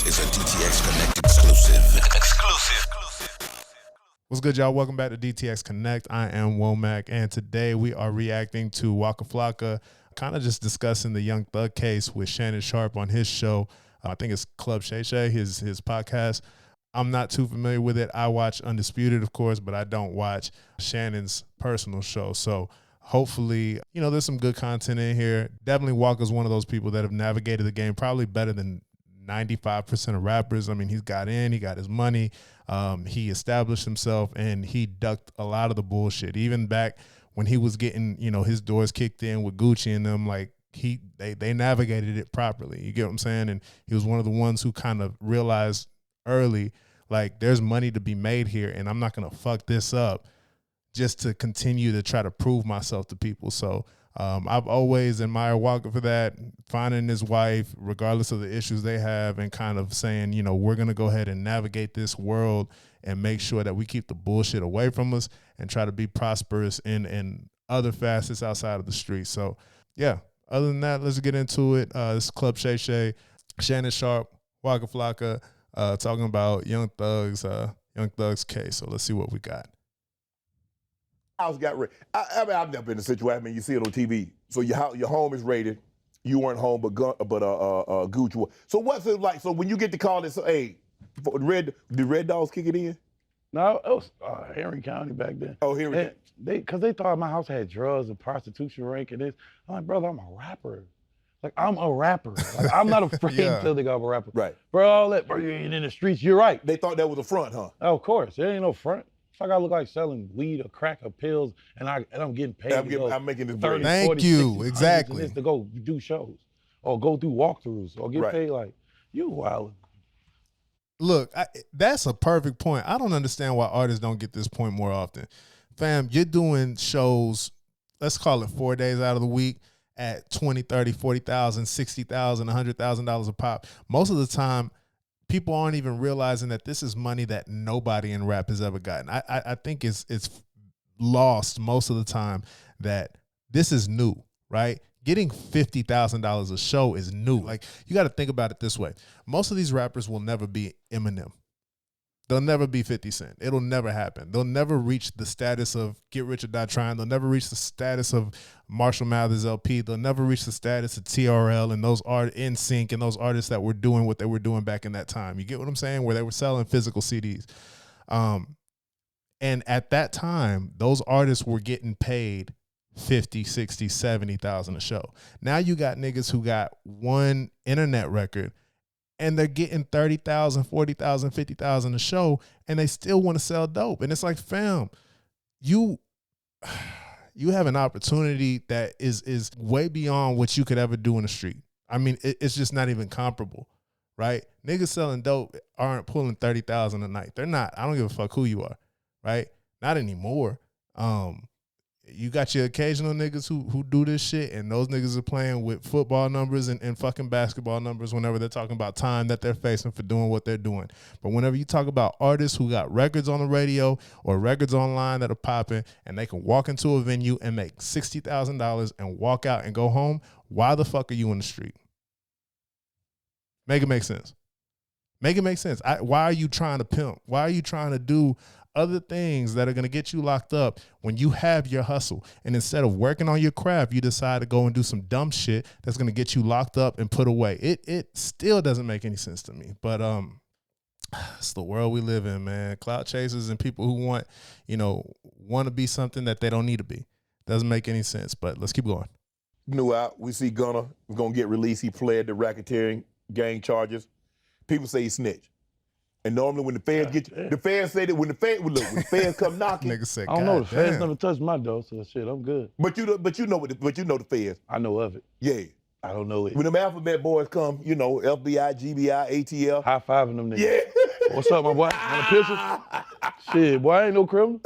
This is a DTX Connect exclusive. What's good, y'all? Welcome back to DTX Connect. I am Womack, and today we are reacting to Waka Flocka, kind of just discussing the Young Thug case with Shannon Sharpe on his show. I think it's Club Shay Shay, his podcast. I'm not too familiar with it. I watch Undisputed, of course, but I don't watch Shannon's personal show. So hopefully, there's some good content in here. Definitely Waka's one of those people that have navigated the game probably better than 95% of rappers. I mean, he's got in, he got his money, he established himself, and he ducked a lot of the bullshit. Even back when he was getting, his doors kicked in with Gucci and them, like they navigated it properly. You get what I'm saying? And he was one of the ones who kind of realized early, like, there's money to be made here, and I'm not gonna fuck this up just to continue to try to prove myself to people. So I've always admired Waka for that, finding his wife, regardless of the issues they have, and kind of saying, we're going to go ahead and navigate this world and make sure that we keep the bullshit away from us and try to be prosperous in other facets outside of the street. So, yeah, other than that, let's get into it. This is Club Shay Shay, Shannon Sharpe, Waka Flocka, talking about Young Thug's case. So let's see what we got. House got raided. I've never been in a situation. I mean, you see it on TV. So your home is raided. You weren't home, but Gucci was. So what's it like? So when you get the call, it's hey, did Red Dogs kick it in? No, it was Henry County back then. Oh, Henry. Because they thought my house had drugs and prostitution rank and this. I'm like, brother, I'm a rapper. Like, I'm a rapper. Like, I'm not afraid to tell the guy I'm a rapper. Right. Bro, all that, bro, you ain't in the streets. You're right. They thought that was a front, huh? Oh, of course. There ain't no front. Fuck, I look like selling weed or crack or pills, and I'm getting paid. I'm making this bread. Thank 40, you. 60, Exactly. to go do shows or go through walkthroughs or get paid. Like, you wildin'. Look, that's a perfect point. I don't understand why artists don't get this point more often. Fam, you're doing shows, let's call it 4 days out of the week, at 20, 30, 40,000, 60,000, $100,000 a pop. Most of the time, people aren't even realizing that this is money that nobody in rap has ever gotten. I think it's lost most of the time that this is new, right? Getting $50,000 a show is new. Like, you got to think about it this way. Most of these rappers will never be Eminem. They'll never be 50 Cent. It'll never happen. They'll never reach the status of Get Rich or Die Trying. They'll never reach the status of Marshall Mathers LP. They'll never reach the status of TRL and those NSYNC and those artists that were doing what they were doing back in that time. You get what I'm saying? Where they were selling physical CDs. And at that time, those artists were getting paid 50, 60, 70,000 a show. Now you got niggas who got one internet record and they're getting 30,000, 40,000, 50,000 a show, and they still want to sell dope. And it's like, fam, you have an opportunity that is way beyond what you could ever do in the street. I mean, it's just not even comparable, right? Niggas selling dope aren't pulling 30,000 a night. They're not. I don't give a fuck who you are, right? Not anymore. You got your occasional niggas who do this shit, and those niggas are playing with football numbers and fucking basketball numbers whenever they're talking about time that they're facing for doing what they're doing. But whenever you talk about artists who got records on the radio or records online that are popping, and they can walk into a venue and make $60,000 and walk out and go home, why the fuck are you in the street? Make it make sense. Make it make sense. Why are you trying to pimp? Why are you trying to do other things that are going to get you locked up when you have your hustle? And instead of working on your craft, you decide to go and do some dumb shit that's going to get you locked up and put away. It still doesn't make any sense to me. But it's the world we live in, man. Clout chasers and people who want to be something that they don't need to be. Doesn't make any sense. But let's keep going. New out. We see Gunna was gonna get released. He pled the racketeering gang charges. People say he snitched. And normally when the feds get you, the feds say that when the feds come knocking. Nigga said, I don't know. The feds never touched my door, so shit, I'm good. But you know the feds. I know of it. Yeah. I don't know it. When them alphabet boys come, FBI, GBI, ATL. High fiving them niggas. Yeah. What's up, my boy? Want a picture? Shit, boy, I ain't no criminal.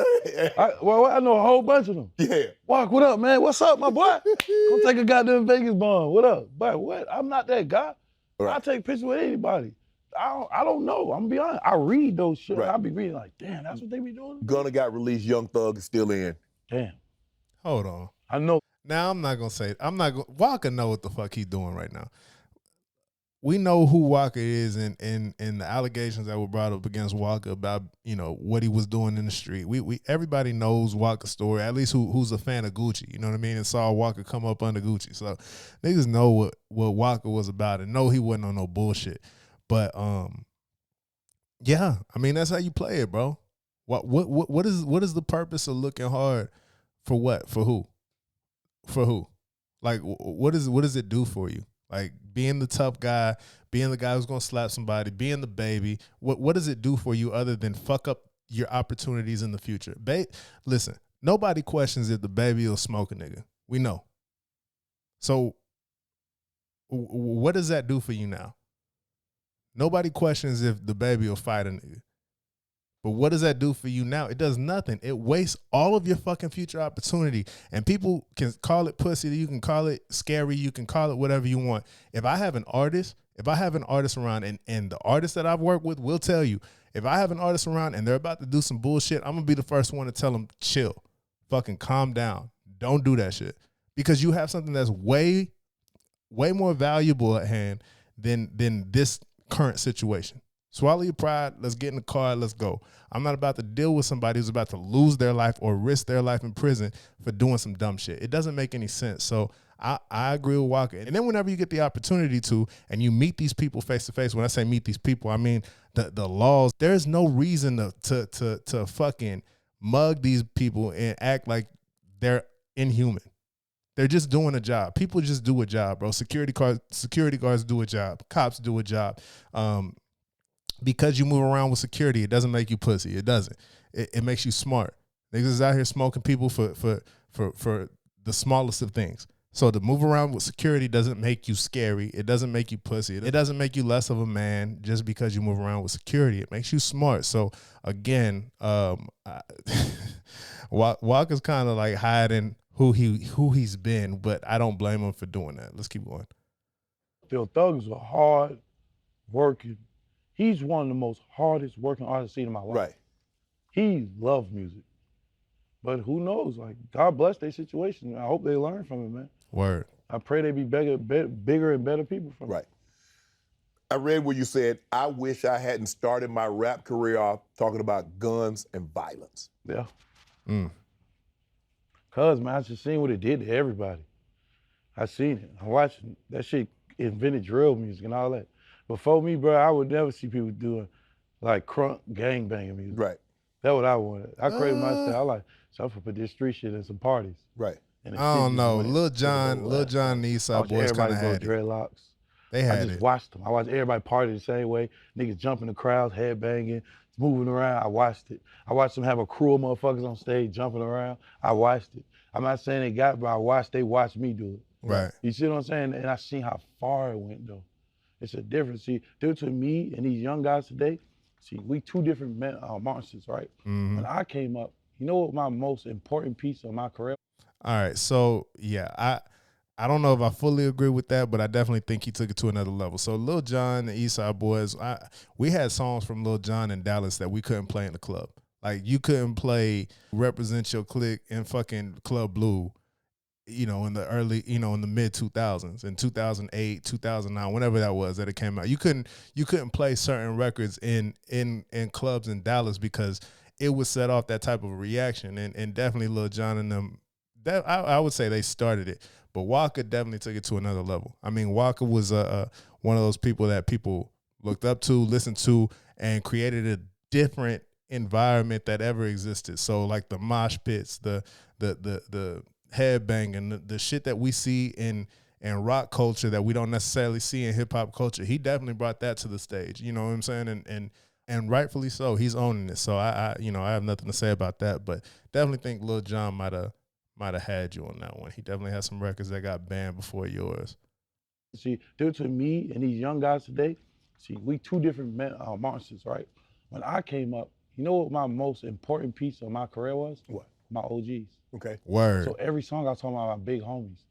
I know a whole bunch of them. Yeah. Walk, what up, man? What's up, my boy? Come take a goddamn Vegas bond. What up? But what? I'm not that guy. Right. I take pictures with anybody. I don't know. I'm gonna be honest. I read those shit. Right. I be reading like, damn, that's what they be doing? Gunna got released, Young Thug is still in. Damn. Hold on. I know. Now, Waka know what the fuck he's doing right now. we know who Waka is, and the allegations that were brought up against Waka about what he was doing in the street. We everybody knows Waka's story, at least who's a fan of Gucci. You know what I mean? And saw Waka come up under Gucci, so niggas know what Waka was about and know he wasn't on no bullshit. But yeah, I mean that's how you play it, bro. What is the purpose of looking hard for what? For who? For who? Like what does it do for you? Like being the tough guy, being the guy who's gonna slap somebody, being the baby. What does it do for you other than fuck up your opportunities in the future? Listen, nobody questions if the baby will smoke a nigga. We know. So what does that do for you now? Nobody questions if the baby will fight a nigga. But what does that do for you now? It does nothing. It wastes all of your fucking future opportunity. And people can call it pussy. You can call it scary. You can call it whatever you want. If I have an artist around, and the artists that I've worked with will tell you, if I have an artist around and they're about to do some bullshit, I'm going to be the first one to tell them, chill. Fucking calm down. Don't do that shit. Because you have something that's way, way more valuable at hand than this current situation. Swallow your pride. Let's get in the car. Let's go. I'm not about to deal with somebody who's about to lose their life or risk their life in prison for doing some dumb shit. It doesn't make any sense. So I agree with Waka. And then whenever you get the opportunity to, and you meet these people face to face, when I say meet these people, I mean the laws. There's no reason to fucking mug these people and act like they're inhuman. They're just doing a job. People just do a job, bro. Security guards do a job. Cops do a job. Because you move around with security, it doesn't make you pussy. It doesn't. It makes you smart. Niggas is out here smoking people for the smallest of things. So to move around with security doesn't make you scary. It doesn't make you pussy. It doesn't make you less of a man just because you move around with security. It makes you smart. So again, Walker's kind of like hiding who he's been, but I don't blame him for doing that. Let's keep going. Phil Thugs are hard working. He's one of the most hardest working artists I've seen in my life. Right. He loves music. But who knows? Like, God bless their situation. I hope they learn from it, man. Word. I pray they be bigger and better people from it. Right. I read where you said, I wish I hadn't started my rap career off talking about guns and violence. Yeah. Cause, man, I just seen what it did to everybody. I seen it. I watched it. That shit invented drill music and all that. Before me, bro, I would never see people doing like crunk gangbanging music. Right. That's what I wanted. I created my style. I like, so I'm gonna put this street shit in some parties. Right. I don't know. Lil Jon and the East Side Boys kind of had it. Dreadlocks. They had I just watched them. I watched everybody party the same way. Niggas jumping the crowds, head banging, moving around. I watched it. I watched them have a crew of motherfuckers on stage jumping around. I watched it. I'm not saying they got it, but they watched me do it. Right. You see what I'm saying? And I seen how far it went though. It's a difference. See, due to me and these young guys today, see, we two different monsters, right? Mm-hmm. When I came up, you know what my most important piece of my career? All right, so yeah, I don't know if I fully agree with that, but I definitely think he took it to another level. So Lil Jon, the East Side Boys, we had songs from Lil Jon in Dallas that we couldn't play in the club. Like you couldn't play Represent Your Clique in fucking Club Blue, in the early, in the mid 2000s, in 2008, 2009, whenever that was that it came out. You couldn't play certain records in clubs in Dallas because it would set off that type of reaction. And definitely Lil Jon and them, that I would say they started it. But Waka definitely took it to another level. I mean, Waka was one of those people that people looked up to, listened to, and created a different environment that ever existed. So like the mosh pits, the headbanging, the shit that we see in rock culture that we don't necessarily see in hip hop culture, he definitely brought that to the stage. You know what I'm saying? And rightfully so. He's owning it. So I have nothing to say about that. But definitely think Lil Jon might have had you on that one. He definitely had some records that got banned before yours. See, due to me and these young guys today, see, we two different monsters, right? When I came up, you know what my most important piece of my career was? What? My OGs. Okay. Word. So every song I was talking about my big homies.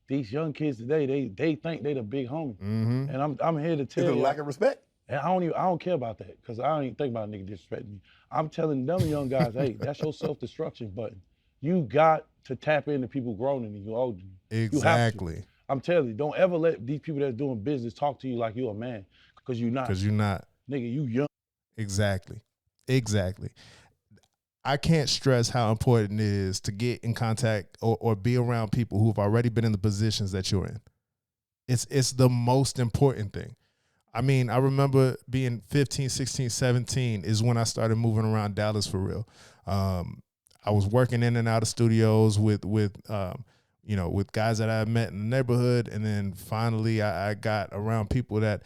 These young kids today, they think they the big homie. Mm-hmm. And I'm here to tell Is it you. a lack of respect? And I don't care about that, because I don't even think about a nigga disrespecting me. I'm telling them young guys, hey, that's your self-destruction button. You got to tap into people growing than you, older than you. Exactly. I'm telling you, don't ever let these people that's doing business talk to you like you're a man, because you're not. Because you're not. Nigga, you young. Exactly. I can't stress how important it is to get in contact or be around people who have already been in the positions that you're in. It's the most important thing. I mean, I remember being 15, 16, 17 is when I started moving around Dallas for real. I was working in and out of studios with guys that I had met in the neighborhood, and then finally I got around people that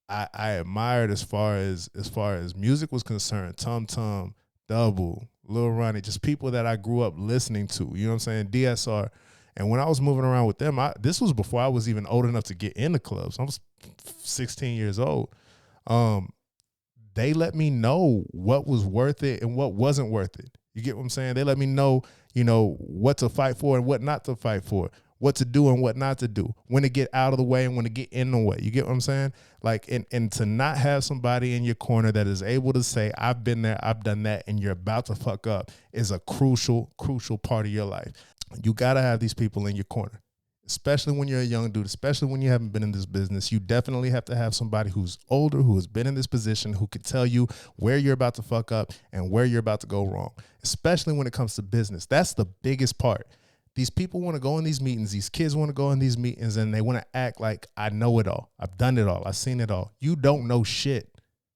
I admired as far as music was concerned. Tum Tum, Double, Lil Ronnie, just people that I grew up listening to. You know what I'm saying? DSR. And when I was moving around with them, this was before I was even old enough to get into clubs. I was 16 years old. They let me know what was worth it and what wasn't worth it. You get what I'm saying? They let me know, what to fight for and what not to fight for, what to do and what not to do, when to get out of the way and when to get in the way. You get what I'm saying? Like, and to not have somebody in your corner that is able to say, I've been there, I've done that, and you're about to fuck up is a crucial part of your life. You got to have these people in your corner, especially when you're a young dude, especially when you haven't been in this business. You definitely have to have somebody who's older, who has been in this position, who can tell you where you're about to fuck up and where you're about to go wrong, especially when it comes to business. That's the biggest part. These people want to go in these meetings. These kids want to go in these meetings and they want to act like I know it all. I've done it all. I've seen it all. You don't know shit.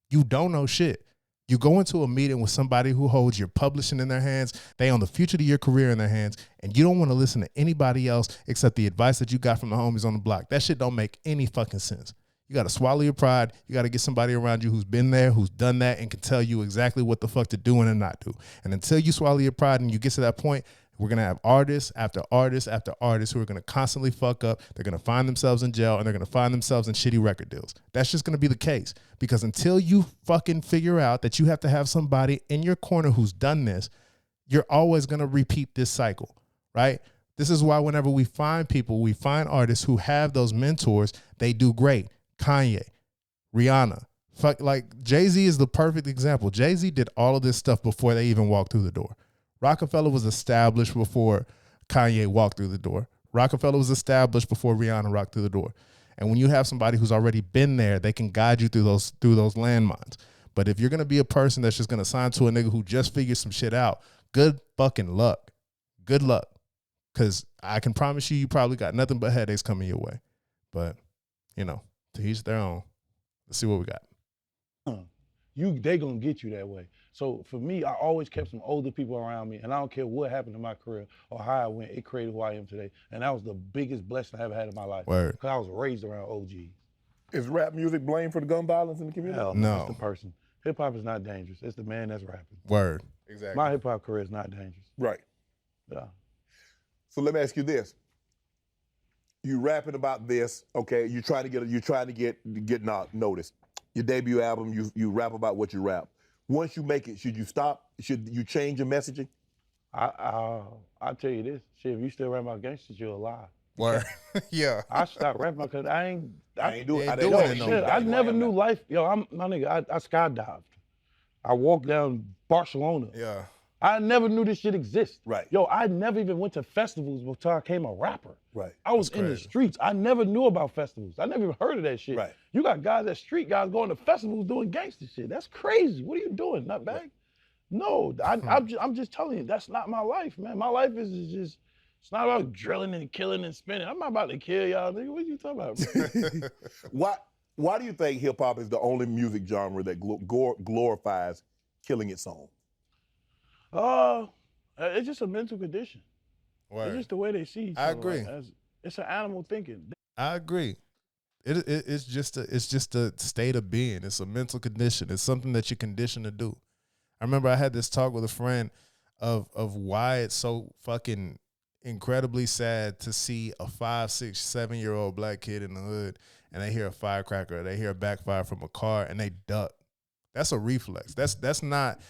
You don't know shit. You go into a meeting with somebody who holds your publishing in their hands. They own the future to your career in their hands. And you don't want to listen to anybody else except the advice that you got from the homies on the block. That shit don't make any fucking sense. You got to swallow your pride. You got to get somebody around you who's been there, who's done that, and can tell you exactly what the fuck to do and not do. And until you swallow your pride and you get to that point, we're going to have artists after artists after artists who are going to constantly fuck up. They're going to find themselves in jail and they're going to find themselves in shitty record deals. That's just going to be the case, because until you fucking figure out that you have to have somebody in your corner who's done this, you're always going to repeat this cycle, right? This is why whenever we find people, we find artists who have those mentors, they do great. Kanye, Rihanna, like Jay-Z is the perfect example. Jay-Z did all of this stuff before they even walked through the door. Rockefeller was established before Kanye walked through the door. Rockefeller was established before Rihanna walked through the door. And when you have somebody who's already been there, they can guide you through those landmines. But if you're going to be a person that's just going to sign to a nigga who just figured some shit out, good fucking luck. Good luck. Because I can promise you probably got nothing but headaches coming your way. But, to each their own. Let's see what we got. They gonna get you that way. So for me, I always kept some older people around me, and I don't care what happened in my career or how I went, it created who I am today. And that was the biggest blessing I ever had in my life. Word. Because I was raised around OGs. Is rap music blamed for the gun violence in the community? Hell No. It's the person. Hip hop is not dangerous. It's the man that's rapping. Word. Exactly. My hip hop career is not dangerous. Right. Yeah. So let me ask you this. You rapping about this, okay? You're trying to get noticed. Your debut album, you rap about what you rap. Once you make it, should you stop? Should you change your messaging? I'll tell you this. Shit, if you still rap about gangsters, you're alive. Word. Yeah. I stopped rapping because I ain't doing it no shit, more. I never knew life. Yo, my nigga, I skydived. I walked down Barcelona. Yeah. I never knew this shit exists. Right. Yo, I never even went to festivals before I became a rapper. Right. I was in the crazy. streets. I never knew about festivals. I never even heard of that shit. Right. You got street guys going to festivals doing gangster shit. That's crazy. What are you doing, nutbag? Right. No, I'm just telling you, that's not my life, man. My life is just, it's not about drilling and killing and spinning. I'm not about to kill y'all, nigga. What are you talking about? Why do you think hip hop is the only music genre that glorifies killing its own? It's just a mental condition. Word. It's just the way they see each I other. agree. Like, it's an animal thinking. I agree. It's just a state of being. It's a mental condition. It's something that you're conditioned to do. I remember I had this talk with a friend of why it's so fucking incredibly sad to see a 5, 6, 7-year-old black kid in the hood and they hear a firecracker, or they hear a backfire from a car and they duck. That's a reflex. That's not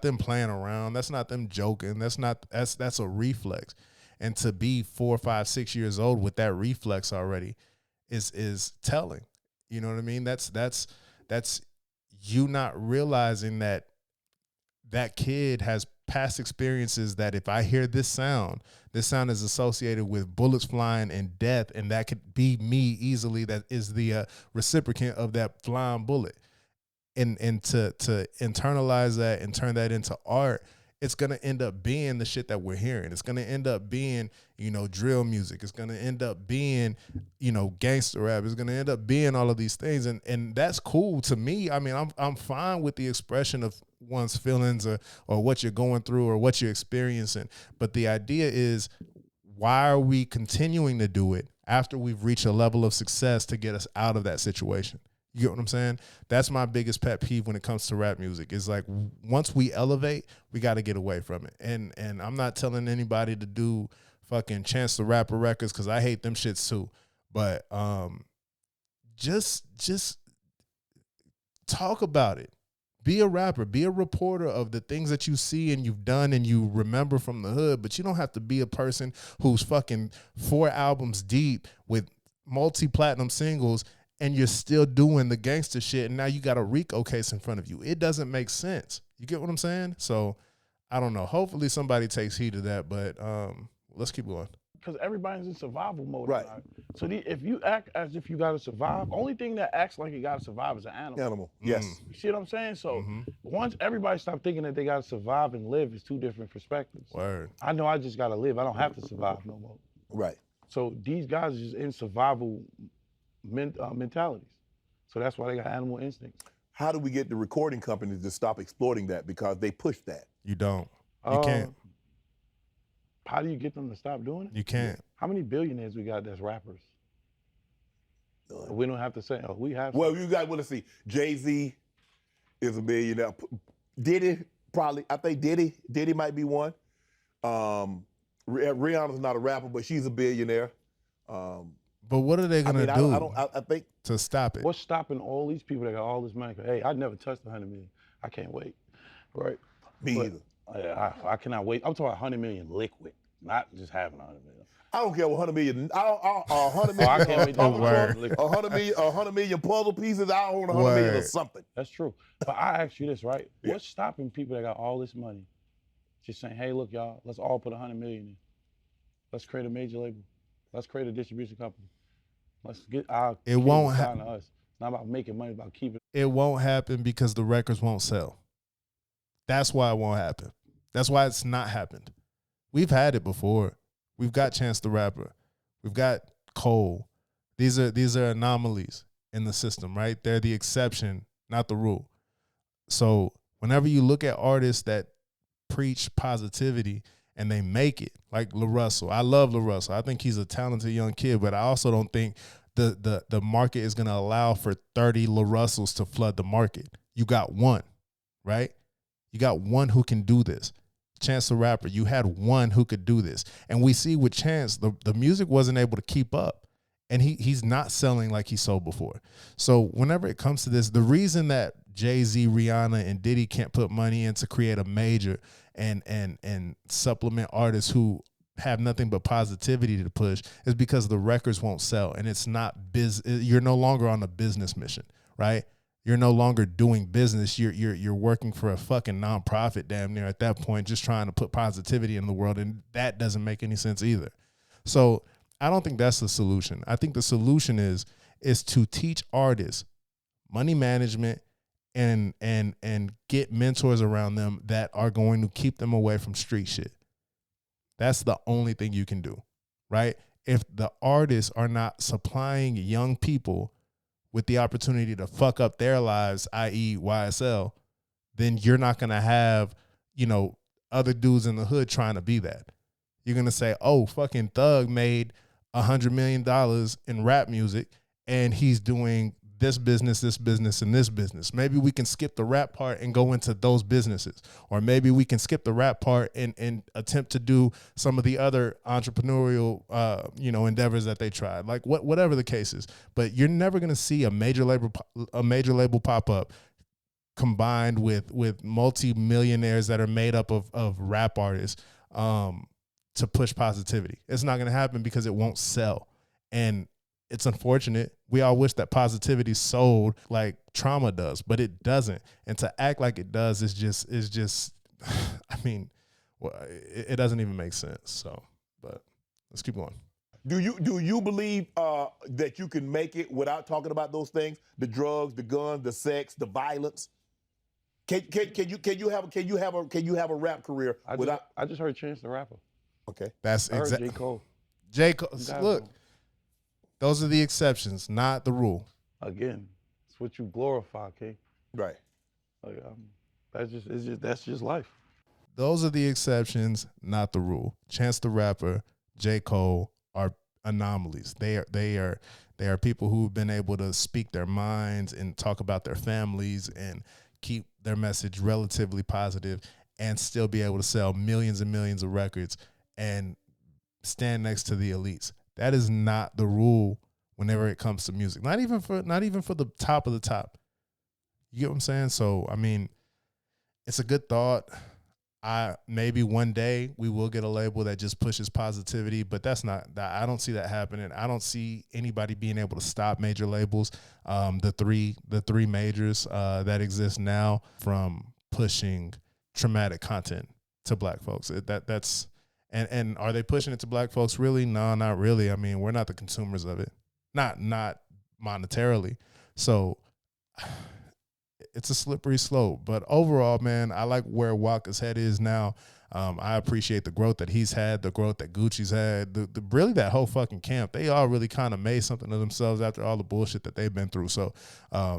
them playing around. That's not them joking. That's a reflex. And to be 4, 5, 6 years old with that reflex already is telling. You know what I mean? That's you not realizing that kid has past experiences that if I hear this sound is associated with bullets flying and death, and that could be me easily. That is the reciprocant of that flying bullet. And to internalize that and turn that into art, it's going to end up being the shit that we're hearing. It's going to end up being, drill music. It's going to end up being, gangster rap. It's going to end up being all of these things. And that's cool to me. I mean, I'm fine with the expression of one's feelings or what you're going through or what you're experiencing. But the idea is, why are we continuing to do it after we've reached a level of success to get us out of that situation? You get what I'm saying? That's my biggest pet peeve when it comes to rap music. It's like, once we elevate, we got to get away from it. And I'm not telling anybody to do fucking Chance the Rapper records, because I hate them shits too. But just talk about it. Be a rapper. Be a reporter of the things that you see and you've done and you remember from the hood. But you don't have to be a person who's fucking 4 albums deep with multi-platinum singles and you're still doing the gangster shit, and now you got a Rico case in front of you. It doesn't make sense. You get what I'm saying? So, I don't know. Hopefully somebody takes heed of that, but let's keep going. Because everybody's in survival mode. Right. So if you act as if you got to survive, only thing that acts like you got to survive is an animal. Animal, yes. You see what I'm saying? So once everybody stop thinking that they got to survive and live, it's two different perspectives. Word. I know I just got to live. I don't have to survive no more. Right. So these guys are just in survival mentalities. So that's why they got animal instincts. How do we get the recording companies to stop exploiting that, because they push that? You don't. You can't. How do you get them to stop doing it? You can't. How many billionaires we got that's rappers? We don't have to say, we have. Well, let's see. Jay-Z is a billionaire. Diddy, probably, I think Diddy might be one. Rihanna's not a rapper, but she's a billionaire. But what are they gonna do I think to stop it? What's stopping all these people that got all this money? Hey, I never touched 100 million. I can't wait. Right? Me either. I cannot wait. I'm talking 100 million liquid, not just having 100 million. I don't care what 100 million. 100 million. I can't wait to have 100 million puzzle pieces. I don't want 100 million or something. That's true. But I ask you this, right? Yeah. What's stopping people that got all this money just saying, hey, look, y'all, let's all put 100 million in. Let's create a major label. Let's create a distribution company. Let's get our It won't happen to us. It's not about making money, it's about keeping. It won't happen because the records won't sell. That's why it won't happen. That's why it's not happened. We've had it before. We've got Chance the Rapper. We've got Cole. These are anomalies in the system, right? They're the exception, not the rule. So whenever you look at artists that preach positivity and they make it, like LaRussell. I love LaRussell. I think he's a talented young kid, but I also don't think the market is going to allow for 30 LaRussells to flood the market. You got one, right? You got one who can do this. Chance the Rapper, you had one who could do this. And we see with Chance, the music wasn't able to keep up. And he's not selling like he sold before. So whenever it comes to this, the reason that Jay-Z, Rihanna, and Diddy can't put money in to create a major and supplement artists who have nothing but positivity to push is because the records won't sell. And it's not you're no longer on a business mission, right? You're no longer doing business. You're working for a fucking nonprofit damn near at that point, just trying to put positivity in the world. And that doesn't make any sense either. So I don't think that's the solution. I think the solution is to teach artists money management and get mentors around them that are going to keep them away from street shit. That's the only thing you can do, right? If the artists are not supplying young people with the opportunity to fuck up their lives, i.e. YSL, then you're not going to have, other dudes in the hood trying to be that. You're going to say, oh, fucking Thug made $100 million in rap music and he's doing this business, and this business. Maybe we can skip the rap part and go into those businesses. Or maybe we can skip the rap part and attempt to do some of the other entrepreneurial, endeavors that they tried. Like whatever the case is. But you're never going to see a major label pop up combined with multi-millionaires that are made up of rap artists to push positivity. It's not going to happen because it won't sell. And it's unfortunate. We all wish that positivity sold like trauma does, but it doesn't. And to act like it does is just, I mean, well, it doesn't even make sense. So, but let's keep going. Do you believe that you can make it without talking about those things? The drugs, the guns, the sex, the violence. Can you have a rap career without? I just heard Chance the Rapper. Okay, That's I heard exactly J. Cole. J. Cole. You guys Look, know. those are the exceptions, not the rule. Again, it's what you glorify, okay? right. Like, that's just life. Those are the exceptions, not the rule. Chance the Rapper, J. Cole are anomalies. They are people who've been able to speak their minds and talk about their families and keep their message relatively positive and still be able to sell millions and millions of records and stand next to the elites. That is not the rule whenever it comes to music. Not even for the top of the top. You get what I'm saying? So, I mean, it's a good thought. Maybe one day we will get a label that just pushes positivity, but I don't see that happening. I don't see anybody being able to stop major labels, the three majors that exist now, from pushing traumatic content to black folks. That's and are they pushing it to black folks? Really? No, not really. I mean, we're not the consumers of it, not monetarily. So it's a slippery slope. But overall, man, I like where Waka's head is now. I appreciate the growth that he's had, the growth that Gucci's had, really that whole fucking camp. They all really kind of made something of themselves after all the bullshit that they've been through. So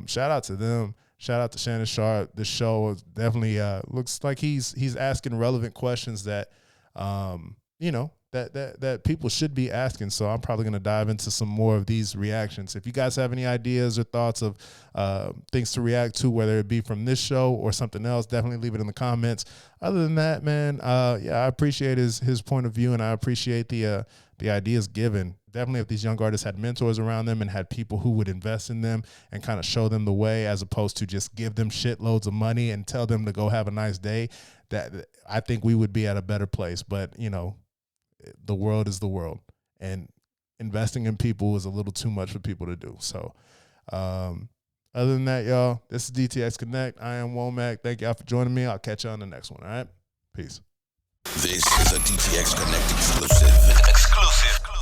shout out to them. Shout out to Shannon Sharp. This show is definitely looks like he's asking relevant questions that that people should be asking. So I'm probably going to dive into some more of these reactions. If you guys have any ideas or thoughts of things to react to, whether it be from this show or something else, definitely leave it in the comments. Other than that, man, I appreciate his point of view, and I appreciate the ideas given. Definitely if these young artists had mentors around them and had people who would invest in them and kind of show them the way, as opposed to just give them shitloads of money and tell them to go have a nice day, that I think we would be at a better place. But, the world is the world, and investing in people is a little too much for people to do. So other than that, y'all, this is DTX Connect. I am Womack. Thank y'all for joining me. I'll catch you on the next one. All right? Peace. This is a DTX Connect exclusive.